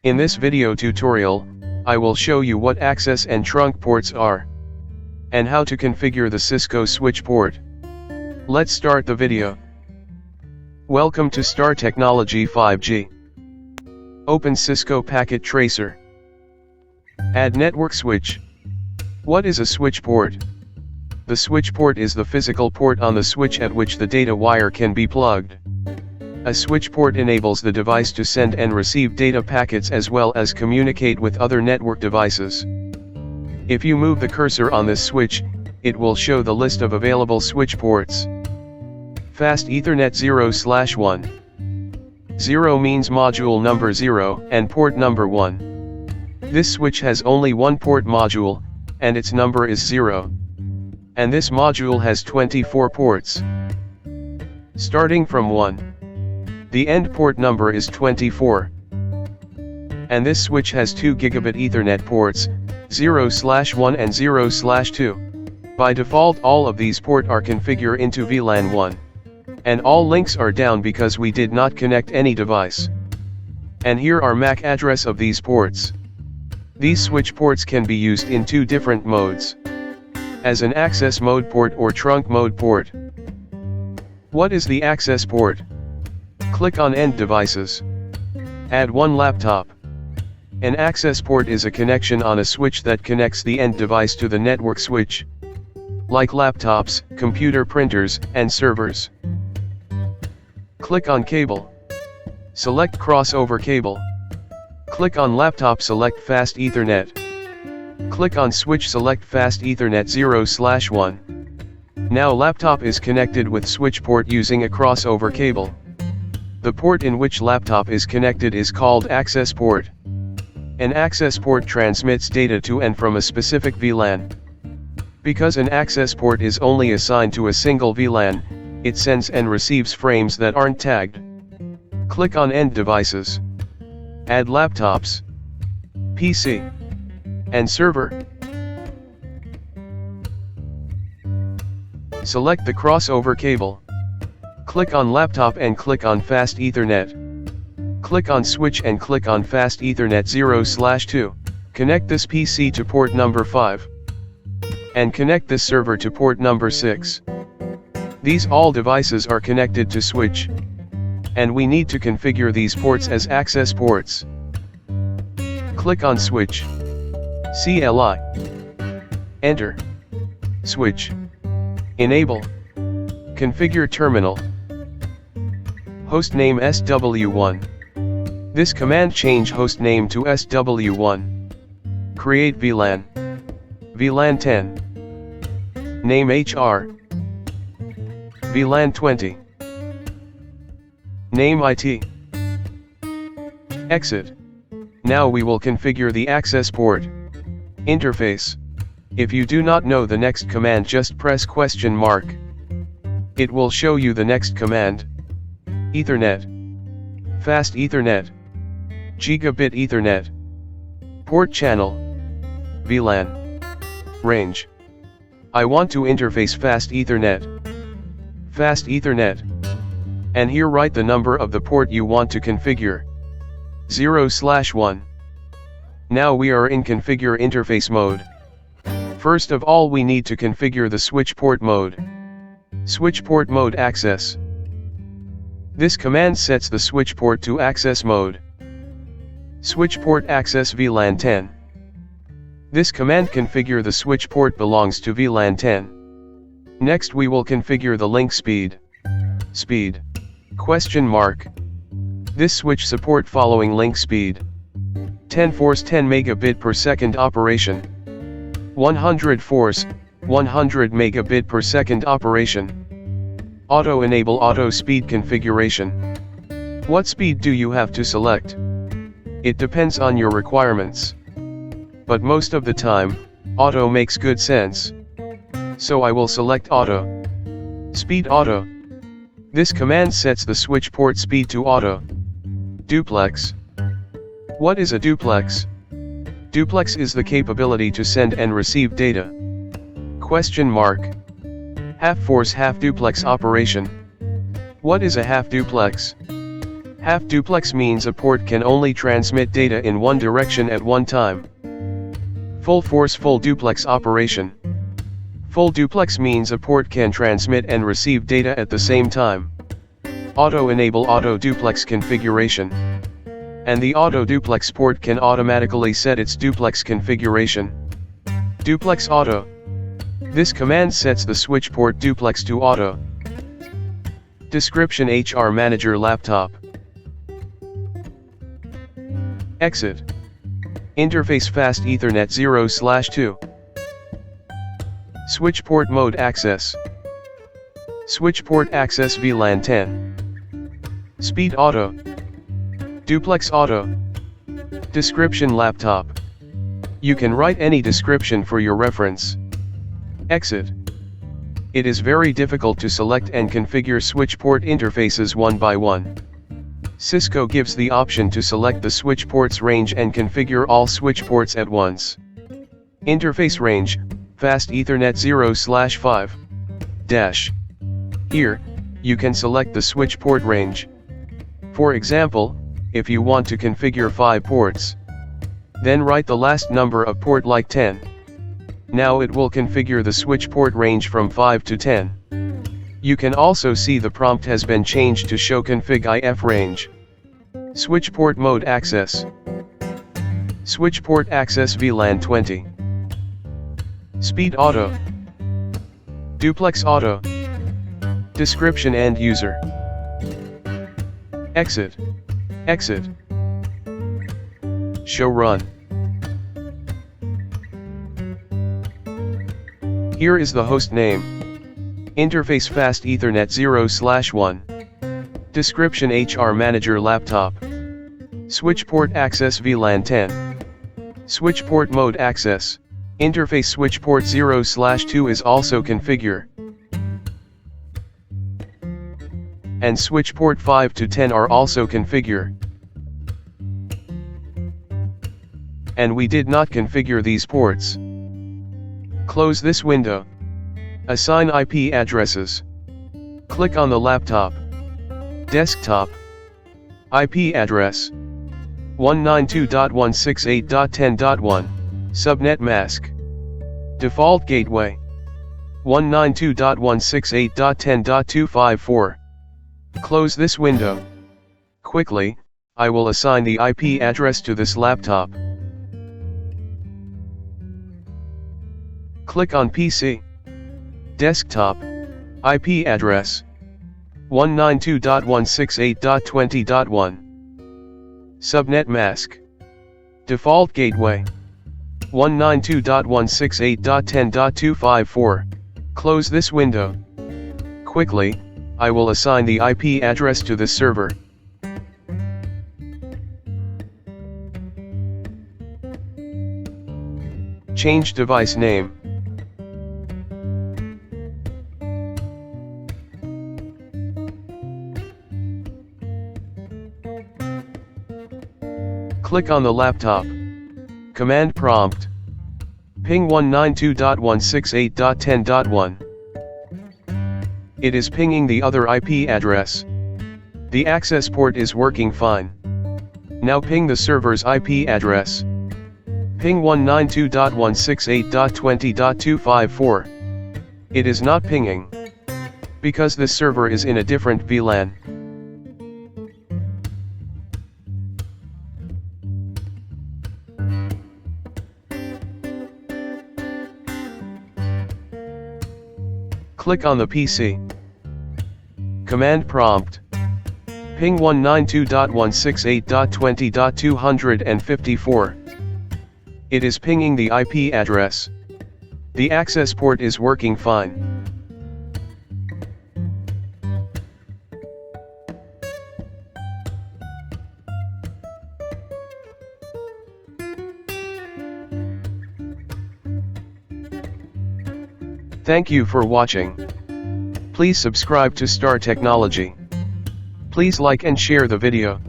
In this video tutorial, I will show you what access and trunk ports are, and how to configure the Cisco switch port. Let's start the video. Welcome to Star Technology 5G. Open Cisco Packet Tracer. Add network switch. What is a switch port? The switch port is the physical port on the switch at which the data wire can be plugged. A switch port enables the device to send and receive data packets as well as communicate with other network devices. If you move the cursor on this switch, it will show the list of available switch ports. Fast Ethernet 0/1. 0 means module number 0 and port number 1. This switch has only one port module, and its number is 0. And this module has 24 ports. Starting from 1. The end port number is 24. And this switch has 2 gigabit Ethernet ports, 0/1 and 0/2. By default all of these ports are configured into VLAN 1. And all links are down because we did not connect any device. And here are MAC address of these ports. These switch ports can be used in 2 different modes. As an access mode port or trunk mode port. What is the access port? Click on End Devices. Add one laptop. An access port is a connection on a switch that connects the end device to the network switch, like laptops, computer printers, and servers. Click on Cable. Select Crossover Cable. Click on Laptop, select Fast Ethernet. Click on Switch, select Fast Ethernet 0/1. Now laptop is connected with switch port using a crossover cable. The port in which laptop is connected is called access port. An access port transmits data to and from a specific VLAN. Because an access port is only assigned to a single VLAN, it sends and receives frames that aren't tagged. Click on End Devices. Add laptops, PC, and server. Select the crossover cable. Click on Laptop and click on Fast Ethernet. Click on Switch and click on Fast Ethernet 0/2. Connect this PC to port number 5. And connect this server to port number 6. These all devices are connected to switch. And we need to configure these ports as access ports. Click on Switch. CLI. Enter. Switch. Enable. Configure terminal. Hostname SW1. This command change hostname to SW1. Create VLAN. VLAN 10. Name HR. VLAN 20. Name IT. Exit. Now we will configure the access port. Interface. If you do not know the next command, just press question mark. It will show you the next command. Ethernet. Fast Ethernet. Gigabit Ethernet. Port channel. VLAN. Range. I want to interface Fast Ethernet. Fast Ethernet. And here write the number of the port you want to configure. 0/1. Now we are in configure interface mode. First of all we need to configure the switch port mode. Switch port mode access. This command sets the switch port to access mode. Switch port access VLAN 10. This command configure the switch port belongs to VLAN 10. Next we will configure the link speed. Speed. Question mark. This switch support following link speed. 10 force 10 megabit per second operation. 100 force, 100 megabit per second operation. Auto enable auto speed configuration. What speed do you have to select? It depends on your requirements. But most of the time, auto makes good sense. So I will select auto. Speed auto. This command sets the switch port speed to auto. Duplex. What is a duplex? Duplex is the capability to send and receive data. Question mark. Half force half duplex operation. What is a half duplex? Half duplex means a port can only transmit data in one direction at one time. Full force full duplex operation. Full duplex means a port can transmit and receive data at the same time. Auto enable auto duplex configuration. And the auto duplex port can automatically set its duplex configuration. Duplex auto. This command sets the switch port duplex to auto. Description: HR Manager laptop. Exit. Interface fast Ethernet 0/2. Switch port mode access. Switch port access VLAN 10. Speed auto. Duplex auto. Description: laptop. You can write any description for your reference. Exit. It is very difficult to select and configure switch port interfaces one by one. Cisco gives the option to select the switch ports range and configure all switch ports at once. Interface range, fast Ethernet 0/5. Here, you can select the switch port range. For example, if you want to configure 5 ports, then write the last number of port like 10. Now it will configure the switch port range from 5 to 10. You can also see the prompt has been changed to show config IF range. Switch port mode access. Switch port access VLAN 20. Speed auto. Duplex auto. Description: end user. Exit. Exit. Show run. Here is the host name. Interface fast Ethernet 0/1. Description: HR Manager laptop. Switch port access VLAN 10. Switch port mode access. Interface switch port 0/2 is also configure. And switch port 5 to 10 are also configure. And we did not configure these ports. Close this window. Assign IP addresses. Click on the laptop. Desktop. IP address. 192.168.10.1. Subnet mask. Default gateway. 192.168.10.254. Close this window. Quickly, I will assign the IP address to this laptop. Click on PC. Desktop. IP address. 192.168.20.1. Subnet mask. Default gateway. 192.168.10.254. Close this window. Quickly, I will assign the IP address to this server. Change device name. Click on the laptop. Command prompt. Ping 192.168.10.1. It is pinging the other IP address. The access port is working fine. Now ping the server's IP address. Ping 192.168.20.254. It is not pinging, because this server is in a different VLAN. Click on the PC. Command prompt. Ping 192.168.20.254. It is pinging the IP address. The access port is working fine. Thank you for watching. Please subscribe to Star Technology. Please like and share the video.